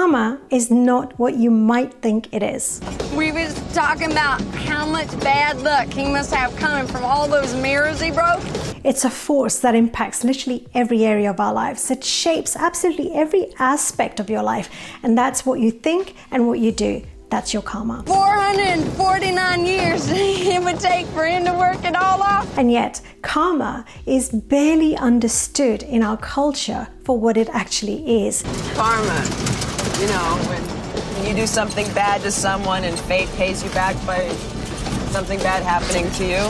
Karma is not what you might think it is. We was talking about how much bad luck he must have coming from all those mirrors he broke. It's a force that impacts literally every area of our lives. It shapes absolutely every aspect of your life. And that's what you think and what you do. That's your karma. 449 years it would take for him to work it all off. And yet, karma is barely understood in our culture for what it actually is. Karma, you know, when you do something bad to someone and fate pays you back by something bad happening to you.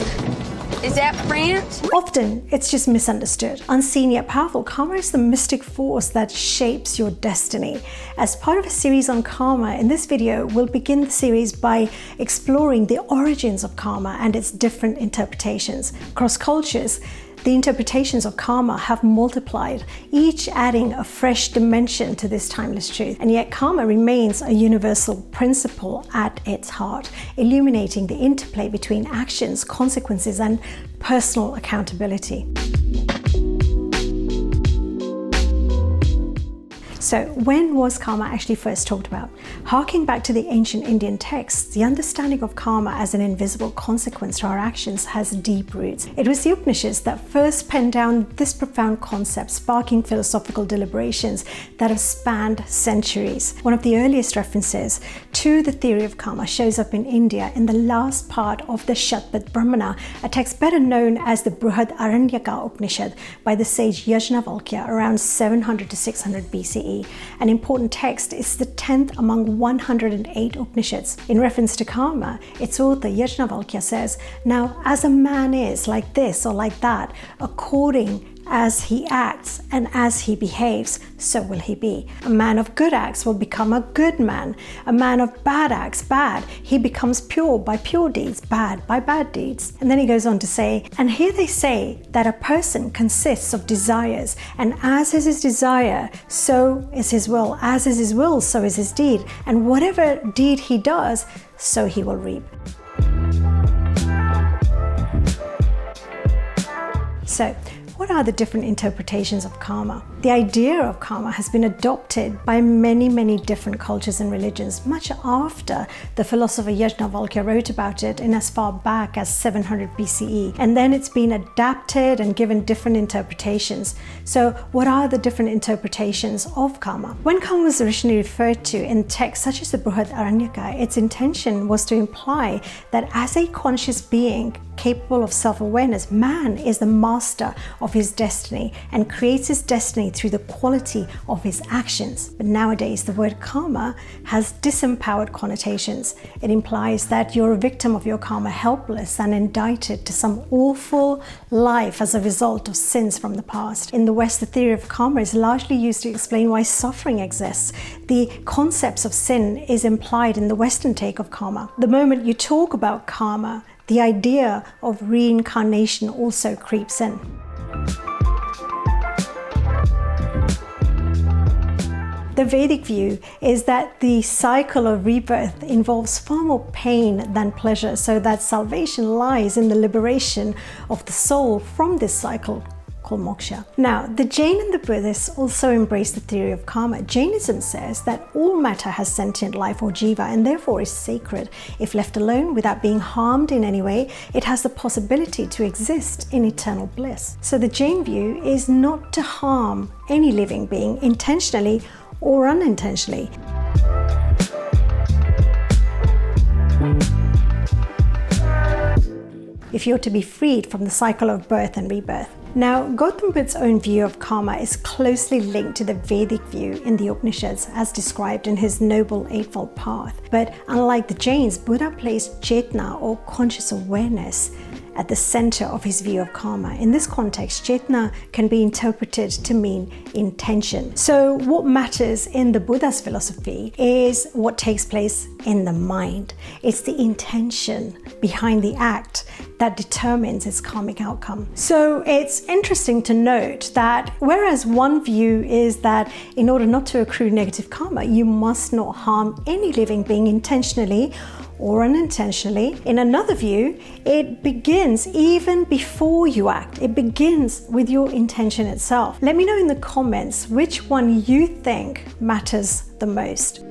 Is that French? Often, it's just misunderstood. Unseen yet powerful, karma is the mystic force that shapes your destiny. As part of a series on karma, in this video, we'll begin the series by exploring the origins of karma and its different interpretations. Across cultures, the interpretations of karma have multiplied, each adding a fresh dimension to this timeless truth. And yet karma remains a universal principle at its heart, illuminating the interplay between actions, consequences, and personal accountability. So when was karma actually first talked about? Harking back to the ancient Indian texts, the understanding of karma as an invisible consequence to our actions has deep roots. It was the Upanishads that first penned down this profound concept, sparking philosophical deliberations that have spanned centuries. One of the earliest references to the theory of karma shows up in India in the last part of the Shatpat Brahmana, a text better known as the Brihad Aranyaka Upanishad by the sage Yajnavalkya around 700 to 600 BCE. An important text is the 10th among 108 Upanishads. In reference to karma, its author Yajnavalkya says, "Now, as a man is like this or like that, according as he acts and as he behaves, so will he be. A man of good acts will become a good man. A man of bad acts, bad. He becomes pure by pure deeds, bad by bad deeds." And then he goes on to say, "And here they say that a person consists of desires, and as is his desire, so is his will. As is his will, so is his deed. And whatever deed he does, so he will reap." So, what are the different interpretations of karma? The idea of karma has been adopted by many different cultures and religions, much after the philosopher Yajnavalkya wrote about it in as far back as 700 BCE. And then it's been adapted and given different interpretations. So what are the different interpretations of karma? When karma was originally referred to in texts such as the Brihad Aranyaka, its intention was to imply that as a conscious being capable of self-awareness, man is the master of his destiny and creates his destiny through the quality of his actions. But nowadays, the word karma has disempowered connotations. It implies that you're a victim of your karma, helpless and indicted to some awful life as a result of sins from the past. In the West, the theory of karma is largely used to explain why suffering exists. The concepts of sin is implied in the Western take of karma. The moment you talk about karma, the idea of reincarnation also creeps in. The Vedic view is that the cycle of rebirth involves far more pain than pleasure, so that salvation lies in the liberation of the soul from this cycle called moksha. Now, the Jain and the Buddhists also embrace the theory of karma. Jainism says that all matter has sentient life or jiva and therefore is sacred. If left alone without being harmed in any way, it has the possibility to exist in eternal bliss. So the Jain view is not to harm any living being intentionally or unintentionally. If you're to be freed from the cycle of birth and rebirth. Now, Gautam Buddha's own view of karma is closely linked to the Vedic view in the Upanishads as described in his Noble Eightfold Path. But unlike the Jains, Buddha placed Chetna or conscious awareness at the center of his view of karma. In this context, Chetna can be interpreted to mean intention. So what matters in the Buddha's philosophy is what takes place in the mind. It's the intention behind the act that determines its karmic outcome. So it's interesting to note that whereas one view is that in order not to accrue negative karma, you must not harm any living being intentionally or unintentionally. In another view, it begins even before you act. It begins with your intention itself. Let me know in the comments which one you think matters the most.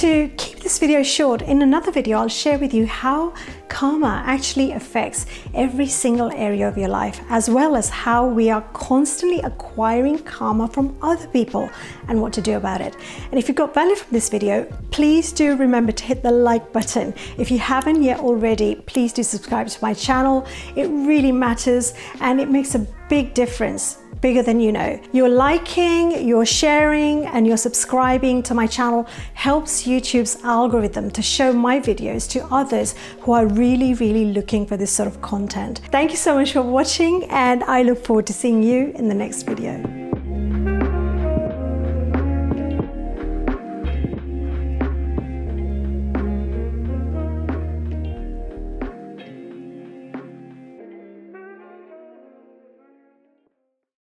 To keep this video short, in another video I'll share with you how karma actually affects every single area of your life, as well as how we are constantly acquiring karma from other people and what to do about it. And if you got value from this video, please do remember to hit the like button. If you haven't yet already, please do subscribe to my channel. It really matters and it makes a big difference, bigger than you know. Your liking, your sharing, and your subscribing to my channel helps YouTube's algorithm to show my videos to others who are really looking for this sort of content. Thank you so much for watching, and I look forward to seeing you in the next video.